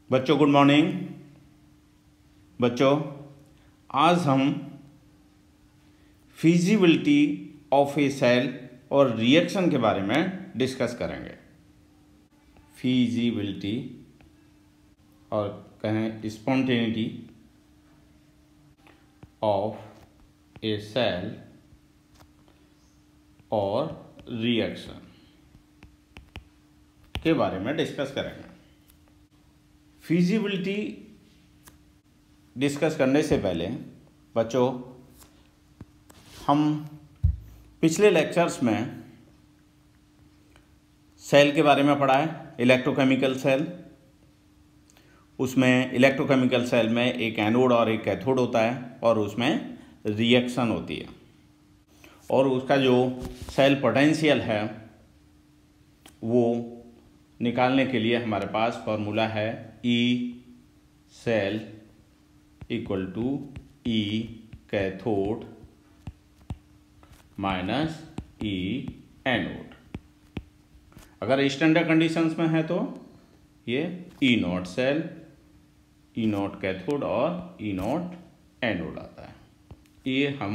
बच्चों good morning. बच्चों आज हम फिजिबिलिटी ऑफ ए सेल और रिएक्शन के बारे में डिस्कस करेंगे। फिजिबिलिटी और कहें स्पॉन्टेनिटी ऑफ ए सेल और रिएक्शन के बारे में डिस्कस करेंगे। फिजिबिलिटी डिस्कस करने से पहले बच्चों हम पिछले लेक्चर्स में सेल के बारे में पढ़ा है, इलेक्ट्रोकेमिकल सेल। उसमें इलेक्ट्रोकेमिकल सेल में एक एनोड और एक कैथोड होता है और उसमें रिएक्शन होती है, और उसका जो सेल पोटेंशियल है वो निकालने के लिए हमारे पास फॉर्मूला है E cell equal to E cathode minus E anode. अगर स्टैंडर्ड कंडीशंस में है तो ये E naught cell, E naught cathode और ई नॉट एनोड आता है। ये हम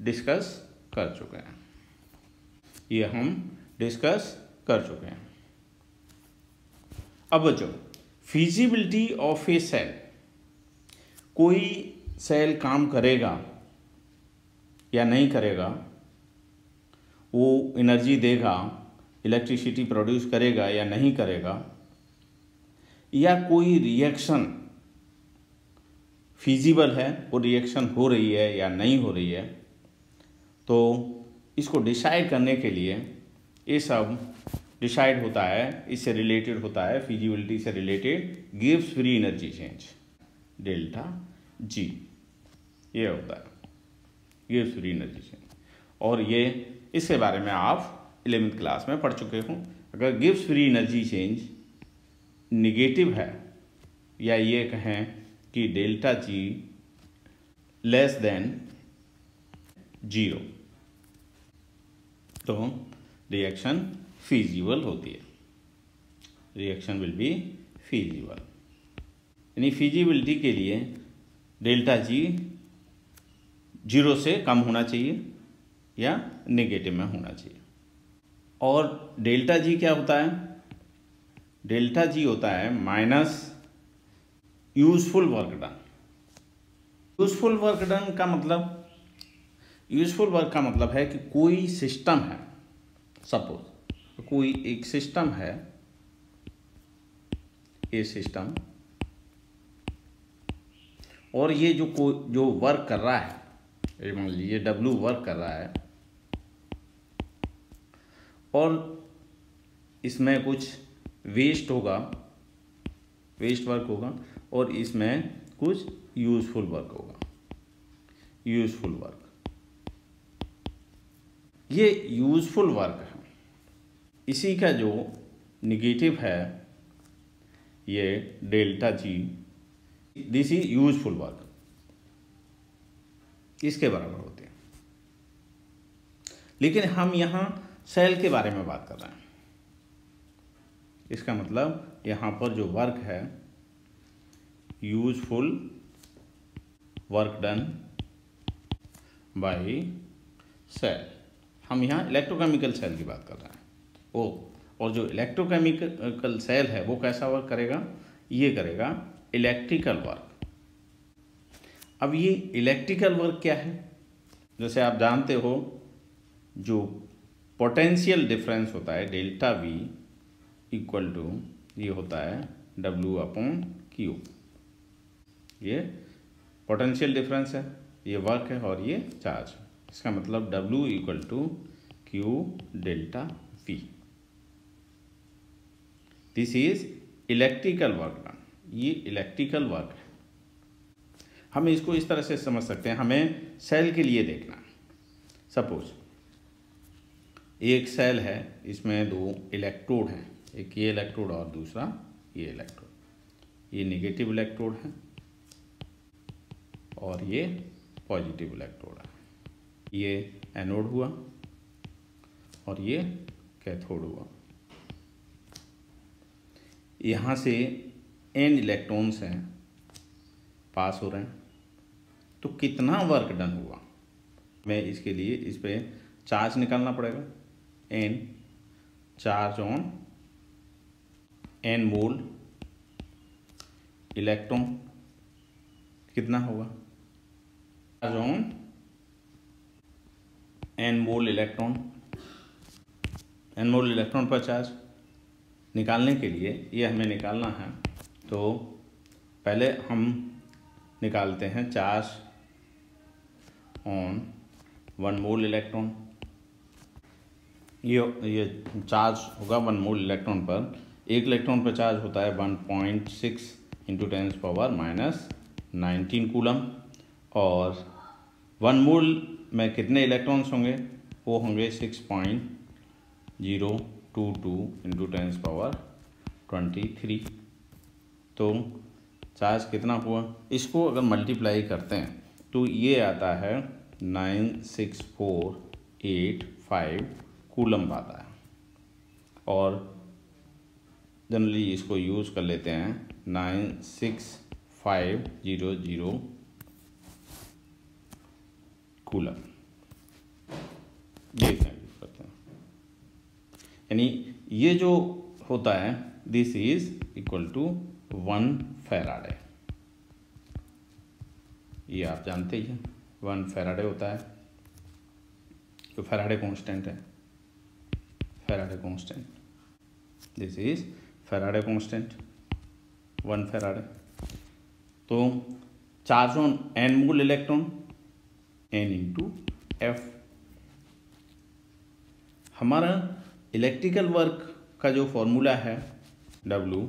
डिस्कस कर चुके हैं, अब बच्चों फिजिबिलिटी ऑफ ए सेल, कोई सेल काम करेगा या नहीं करेगा, वो एनर्जी देगा, इलेक्ट्रिसिटी प्रोड्यूस करेगा या नहीं करेगा, या कोई रिएक्शन फिजिबल है, वो रिएक्शन हो रही है या नहीं हो रही है, तो इसको डिसाइड करने के लिए ये सब डिसाइड होता है, इससे रिलेटेड होता है, फिजिबिलिटी से related Gibbs free energy change delta G, ये होता है गिब्स फ्री एनर्जी चेंज। और ये इसके बारे में आप 11th क्लास में पढ़ चुके हो। अगर Gibbs free energy change negative है या ये कहें कि डेल्टा जी लेस देन 0 तो रिएक्शन फीजिबल होती है, रिएक्शन विल बी फीजिबल। यानी फिजिबिलिटी के लिए डेल्टा जी 0 से कम होना चाहिए या नेगेटिव में होना चाहिए। और डेल्टा जी क्या होता है? डेल्टा जी होता है minus useful work done. Useful work done का मतलब, यूजफुल वर्क का मतलब है कि कोई सिस्टम है, सपोज कोई एक सिस्टम है, ये सिस्टम, और ये जो वर्क कर रहा है, ये मान लीजिए W वर्क कर रहा है, और इसमें कुछ वेस्ट होगा, वेस्ट वर्क होगा, और इसमें कुछ यूजफुल वर्क होगा, यूजफुल वर्क। ये यूजफुल वर्क है, इसी का जो निगेटिव है ये delta G, this is useful work, इसके बराबर होते हैं। लेकिन हम यहाँ सेल के बारे में बात कर रहे हैं, इसका मतलब यहाँ पर जो वर्क है useful work done by cell, हम यहाँ इलेक्ट्रोकेमिकल सेल की बात कर रहे हैं। और जो इलेक्ट्रोकेमिकल सेल है वो कैसा वर्क करेगा? ये करेगा इलेक्ट्रिकल वर्क। अब ये इलेक्ट्रिकल वर्क क्या है? जैसे आप जानते हो जो पोटेंशियल डिफरेंस होता है डेल्टा वी इक्वल टू, ये होता है W अपॉन क्यू। ये पोटेंशियल डिफरेंस है, ये वर्क है और ये चार्ज है। इसका मतलब W equal to Q delta V। This is electrical work done, ये इलेक्ट्रिकल वर्क है। हम इसको इस तरह से समझ सकते हैं, हमें सेल के लिए देखना। सपोज एक सेल है, इसमें 2 इलेक्ट्रोड हैं, एक ये इलेक्ट्रोड और दूसरा ये इलेक्ट्रोड। ये नेगेटिव इलेक्ट्रोड है और ये पॉजिटिव इलेक्ट्रोड है। ये एनोड हुआ और ये कैथोड हुआ। यहाँ से n इलेक्ट्रॉन्स हैं पास हो रहे हैं, तो कितना वर्क डन हुआ। मैं इसके लिए इस पे चार्ज निकालना पड़ेगा, n charge on n mole electron कितना होगा, charge on n mole electron, n mole electron पर चार्ज निकालने के लिए ये हमें निकालना है। तो पहले हम निकालते हैं चार्ज ऑन 1 मोल इलेक्ट्रॉन। ये चार्ज होगा 1 मोल इलेक्ट्रॉन पर, एक इलेक्ट्रॉन पर चार्ज होता है 1.6 इंटू 10⁻⁹ कूलम, और 1 मोल में कितने इलेक्ट्रॉन्स होंगे, वो होंगे 6.022 इंटू 10⁻23। तो चार्ज कितना हुआ, इसको अगर मल्टीप्लाई करते हैं तो ये आता है 96485 कूलम आता है, और जनरली इसको यूज़ कर लेते हैं 96500 कूलम, ये यूज करते हैं। यानी ये जो होता है this is equal to 1 Faraday, ये आप जानते ही हैं 1 फैराडे होता है, जो फैराडे कांस्टेंट है, Faraday constant, this is Faraday constant 1 Faraday. तो charge on n mole electron n into F. हमारा इलेक्ट्रिकल वर्क का जो फॉर्मूला है W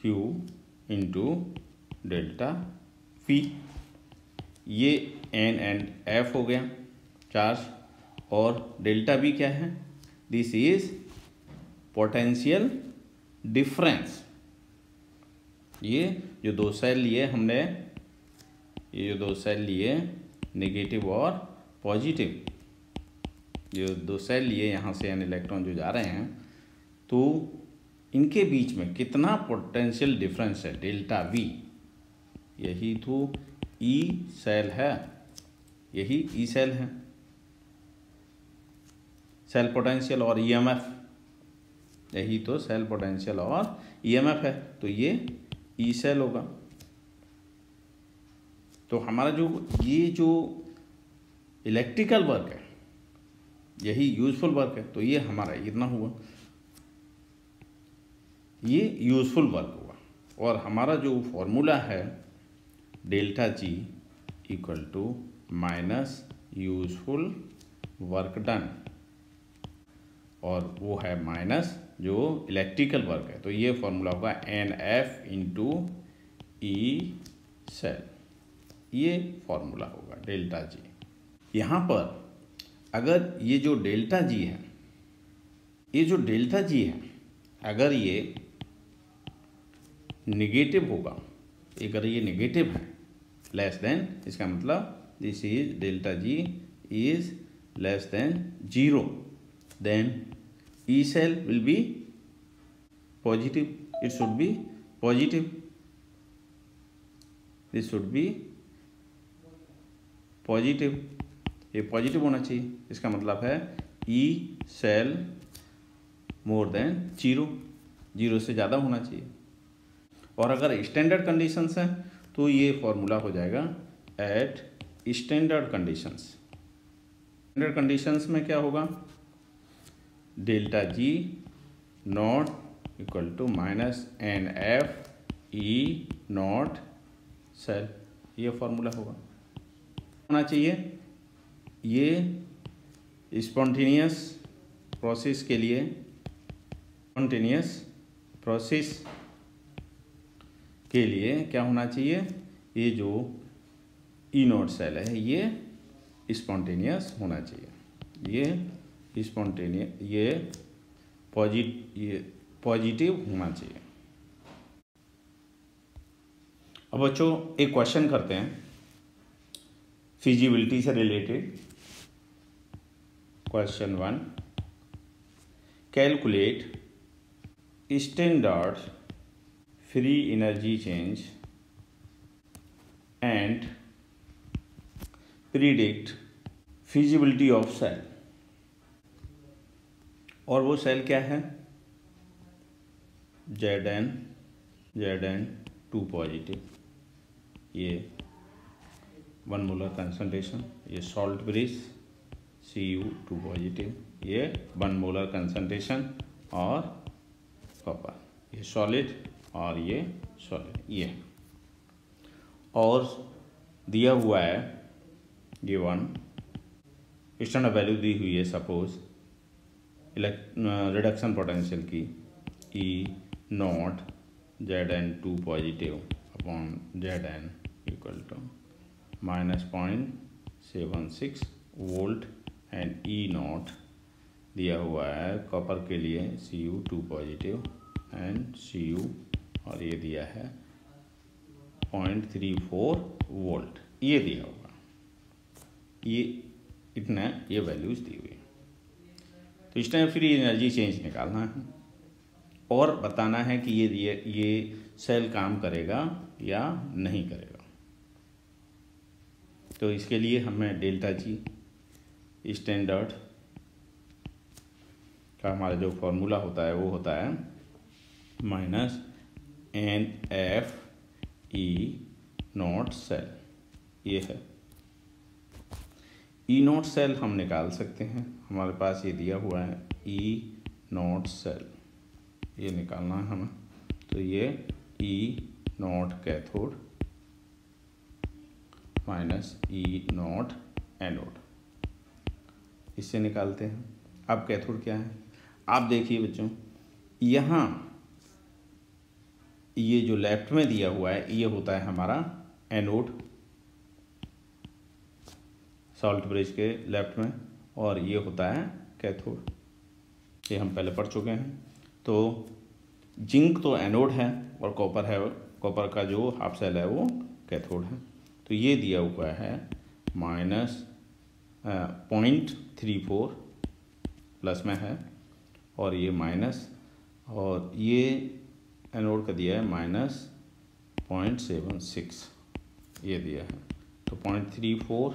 Q into delta P, ये n एंड F हो गया चार्ज, और डेल्टा B क्या है, दिस इज पोटेंशियल डिफरेंस। ये जो दो सेल लिए हमने, ये जो दो सेल लिए नेगेटिव और पॉजिटिव, जो दो सेल लिए यहाँ से n इलेक्ट्रॉन जो जा रहे हैं, तो इनके बीच में कितना पोटेंशियल डिफरेंस है, डेल्टा V। यही तो E सेल है, यही E सेल है, सेल पोटेंशियल और EMF, यही तो सेल पोटेंशियल और EMF है, तो ये E सेल होगा। तो हमारा ये जो इलेक्ट्रिकल वर्क है, यही यूजफुल वर्क है, तो ये हमारा इतना हुआ, ये यूजफुल वर्क हुआ। और हमारा जो फॉर्मूला है delta G equal to minus useful work done, और वो है माइनस जो इलेक्ट्रिकल वर्क है, तो ये फॉर्मूला होगा NF इंटू E सेल, ये फॉर्मूला होगा डेल्टा G। यहाँ पर अगर ये जो डेल्टा G है, ये जो डेल्टा G है, अगर ये निगेटिव होगा, अगर ये निगेटिव है लेस देन, इसका मतलब this is delta G is less than 0, then E cell will be positive, it should be positive, this should be positive, ये पॉजिटिव होना चाहिए। इसका मतलब है E cell मोर देन 0, 0 से ज़्यादा होना चाहिए। और अगर स्टैंडर्ड कंडीशंस हैं तो ये फॉर्मूला हो जाएगा at standard conditions. Standard conditions में क्या होगा, delta G naught equal to minus NF E naught cell, ये फॉर्मूला होना चाहिए। ये स्पॉन्टेनियस प्रोसेस के लिए, स्पॉन्टेनियस प्रोसेस के लिए क्या होना चाहिए, ये जो E नॉट सेल है ये स्पॉन्टेनियस होना चाहिए, ये स्पॉन्टेनियस, ये पॉजिटिव होना चाहिए। अब बच्चों एक क्वेश्चन करते हैं फिजिबिलिटी से related. Question 1, calculate standard free energy change and predict feasibility of cell। और वो सेल क्या है? Zn 2 पॉजिटिव, ये 1 मोलर कंसंट्रेशन, ये सॉल्ट ब्रिज Cu2 पॉजिटिव, ये 1 मोलर कंसंट्रेशन और कॉपर, ये सॉलिड और ये सॉलिड, ये और दिया हुआ है ये 1 स्टैंडर्ड वैल्यू दी हुई है सपोज रिडक्शन पोटेंशियल की E0 Zn2 positive upon Zn equal to -0.76 volt and E0 दिया हुआ है कॉपर के लिए Cu2 पॉजिटिव एंड Cu और ये दिया है 0.34 वोल्ट, ये दिया हुआ, ये इतना ये वैल्यूज दी हुई। तो इस टाइम फ्री एनर्जी चेंज निकालना है और बताना है कि ये सेल काम करेगा या नहीं करेगा। तो इसके लिए हमें डेल्टा जी स्टैंडर्ड का हमारा जो फॉर्मूला होता है वो होता है -NFE0 सेल, ये है E0 सेल हम निकाल सकते हैं। हमारे पास ये दिया हुआ है E0 सेल, ये निकालना है हमें। तो ये E0 cathode minus E0 anode, इससे निकालते हैं। अब कैथोड क्या है? आप देखिए बच्चों, यहाँ ये जो लेफ्ट में दिया हुआ है ये होता है हमारा एनोड सॉल्ट ब्रिज के लेफ्ट में, और ये होता है कैथोड, ये हम पहले पढ़ चुके हैं। तो जिंक तो एनोड है और कॉपर है, कॉपर का जो हाफ सेल है वो कैथोड है। तो ये दिया हुआ है -0.34 प्लस में है और ये माइनस, और ये एनोड का दिया है -0.76 ये दिया है। तो 0.34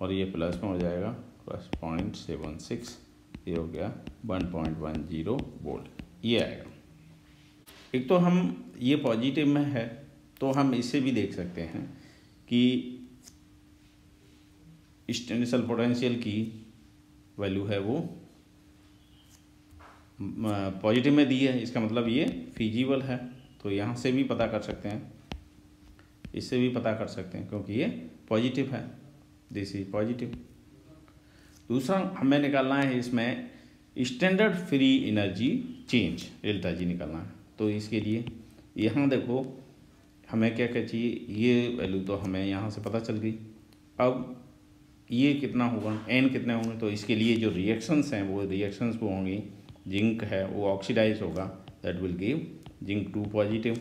और ये प्लस में हो जाएगा प्लस 0.76, ये हो गया 1.10 वोल्ट, ये आएगा। एक तो हम ये पॉजिटिव में है तो हम इससे भी देख सकते हैं कि इनिशियल पोटेंशियल की वैल्यू है वो पॉजिटिव में दी है, इसका मतलब ये फिजिबल है। तो यहाँ से भी पता कर सकते हैं, इससे भी पता कर सकते हैं क्योंकि ये पॉजिटिव है, दिस इज पॉजिटिव। दूसरा हमें निकालना है इसमें standard free energy change, delta G निकालना है। तो इसके लिए यहाँ देखो हमें क्या क्या चाहिए, ये वैल्यू तो हमें यहाँ से पता चल गई। अब ये कितना होगा, एन कितने होंगे, तो इसके लिए जो रिएक्शंस हैं वो रिएक्शंस वो होंगी, जिंक है वो ऑक्सीडाइज होगा, that will give zinc 2 positive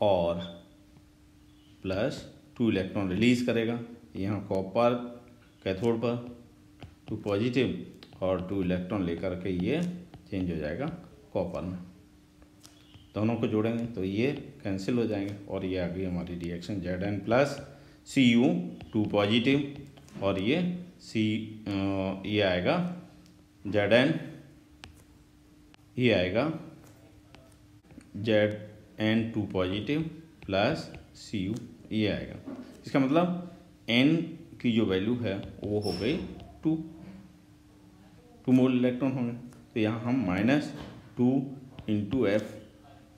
और प्लस 2 इलेक्ट्रॉन रिलीज करेगा। यहाँ कॉपर कैथोड पर 2 पॉजिटिव और 2 इलेक्ट्रॉन लेकर के ये चेंज हो जाएगा कॉपर में। दोनों को जोड़ेंगे तो ये कैंसिल हो जाएंगे और ये आ गई हमारी reaction Zn plus Cu2 positive और ये ये आएगा Zn, ये आएगा Zn2 पॉजिटिव प्लस Cu, ये आएगा। इसका मतलब N की जो वैल्यू है वो हो गई 2 मोल इलेक्ट्रॉन होंगे। तो यहाँ हम -2 ×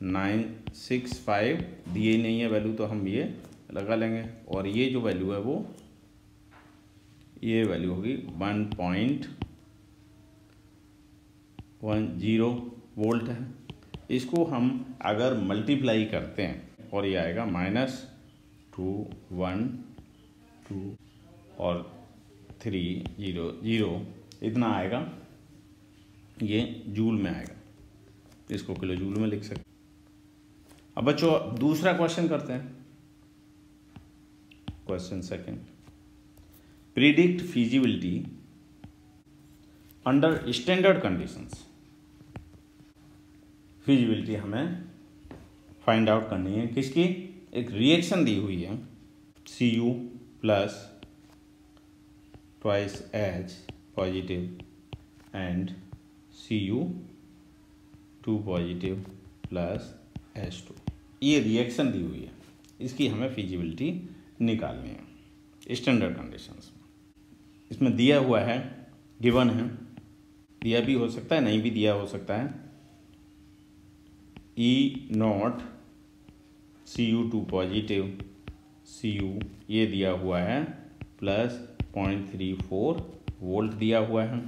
F965 दिए नहीं है वैल्यू, तो हम ये लगा लेंगे और ये जो वैल्यू है वो ये वैल्यू होगी 1.10 वोल्ट है। इसको हम अगर मल्टीप्लाई करते हैं और ये आएगा -2 1 2 और 3 0 0 इतना आएगा, ये जूल में आएगा, इसको किलो जूल में लिख सकते। अब बच्चों दूसरा क्वेश्चन करते हैं, question second, predict feasibility under standard conditions. Feasibility हमें फाइंड आउट करनी है किसकी, एक रिएक्शन दी हुई है Cu plus twice H positive and Cu2 positive plus H2, ये रिएक्शन दी हुई है, इसकी हमें फिजिबिलिटी निकालनी है स्टैंडर्ड कंडीशंस में। इसमें दिया हुआ है, गिवन है, दिया भी हो सकता है नहीं भी दिया हो सकता है, E0 Cu2 पॉजिटिव Cu ये दिया हुआ है प्लस 0.34 वोल्ट दिया हुआ है,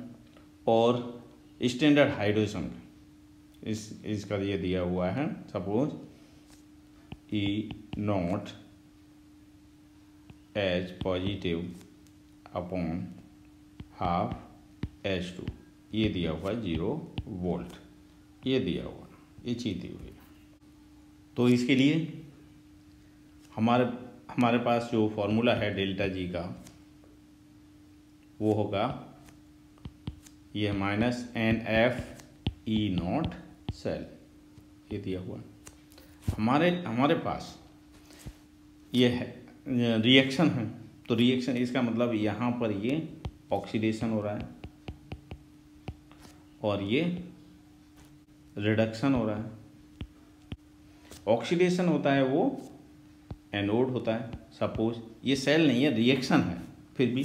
और स्टैंडर्ड हाइड्रोजन इसका ये दिया हुआ है suppose E0 H positive upon half H2 ये दिया हुआ है 0 वोल्ट, ये दिया हुआ, ये चीज़ दी हुई है। तो इसके लिए हमारे पास जो फॉर्मूला है डेल्टा जी का वो होगा ये माइनस NF E0 सेल, ये दिया हुआ हमारे पास ये है रिएक्शन है। तो रिएक्शन इसका मतलब यहाँ पर ये ऑक्सीडेशन हो रहा है और ये रिडक्शन हो रहा है। ऑक्सीडेशन होता है वो एनोड होता है, सपोज ये सेल नहीं है रिएक्शन है, फिर भी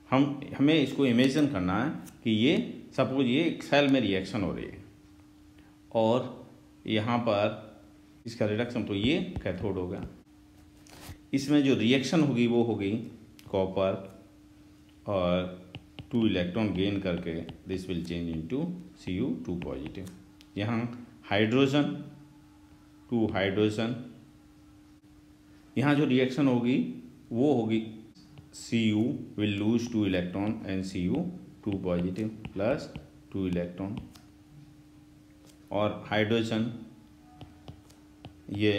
हमें इसको इमेजिन करना है कि ये सपोज ये एक सेल में रिएक्शन हो रही है और यहाँ पर इसका रिडक्शन, तो ये कैथोड होगा। इसमें जो रिएक्शन होगी वो होगी कॉपर और 2 इलेक्ट्रॉन गेन करके this will change into Cu2 positive. यहाँ हाइड्रोजन 2 हाइड्रोजन, यहाँ जो रिएक्शन होगी वो होगी Cu will lose 2 electron and Cu2 positive plus 2 electron, और हाइड्रोजन ये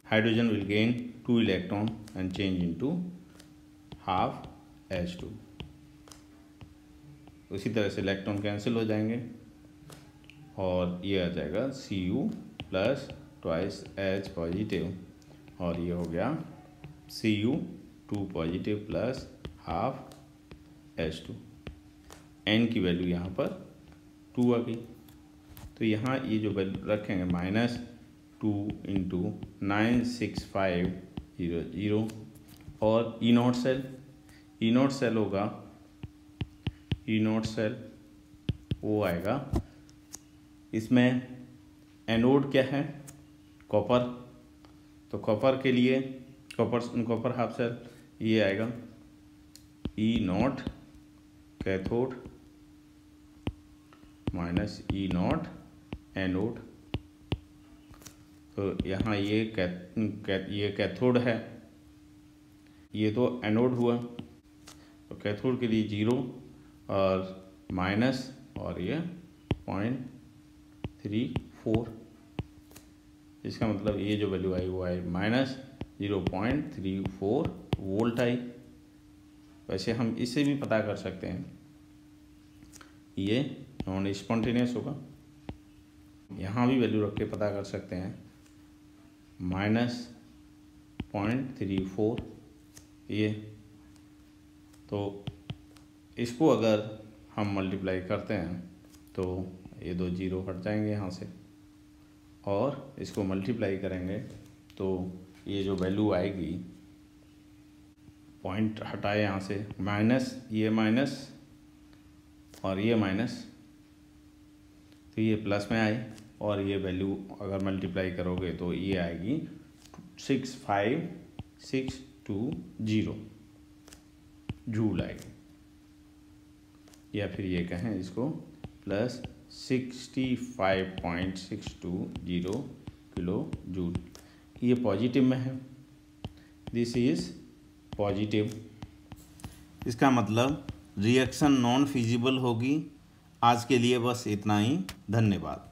hydrogen will gain 2 electron and change into half H2। उसी तरह से इलेक्ट्रॉन कैंसिल हो जाएंगे और ये आ जाएगा Cu plus twice H positive, और ये हो गया Cu2 positive plus half H2। N की वैल्यू यहाँ पर 2 आ गई, तो यहाँ ये जो वैल्यू रखेंगे -2 इंटू 96500, और E0 सेल होगा, E0 सेल वो आएगा, इसमें एनोड क्या है कॉपर, तो कॉपर के लिए कॉपर हाफ सेल ये आएगा E0 cathode minus E0 anode. तो यहाँ ये कैथोड है, ये तो एनोड हुआ, तो कैथोड के लिए 0 और माइनस, और ये 0.34, इसका मतलब ये जो वैल्यू आई वो आई -0.34 वोल्ट आई। वैसे हम इससे भी पता कर सकते हैं, ये नॉन स्पॉन्टेनियस होगा, यहाँ भी वैल्यू रख के पता कर सकते हैं -0.34 ये। तो इसको अगर हम मल्टीप्लाई करते हैं तो ये 2 0 हट जाएंगे यहाँ से, और इसको मल्टीप्लाई करेंगे तो ये जो वैल्यू आएगी, पॉइंट हटाए यहाँ से, माइनस ये माइनस और ये माइनस, तो ये प्लस में आए, और ये वैल्यू अगर मल्टीप्लाई करोगे तो ये आएगी 65620 जूल आएगी, या फिर ये कहें इसको प्लस 65.620 किलो जूल। ये पॉजिटिव में है, दिस इज पॉजिटिव, इसका मतलब रिएक्शन नॉन फिजिबल होगी। आज के लिए बस इतना ही, धन्यवाद।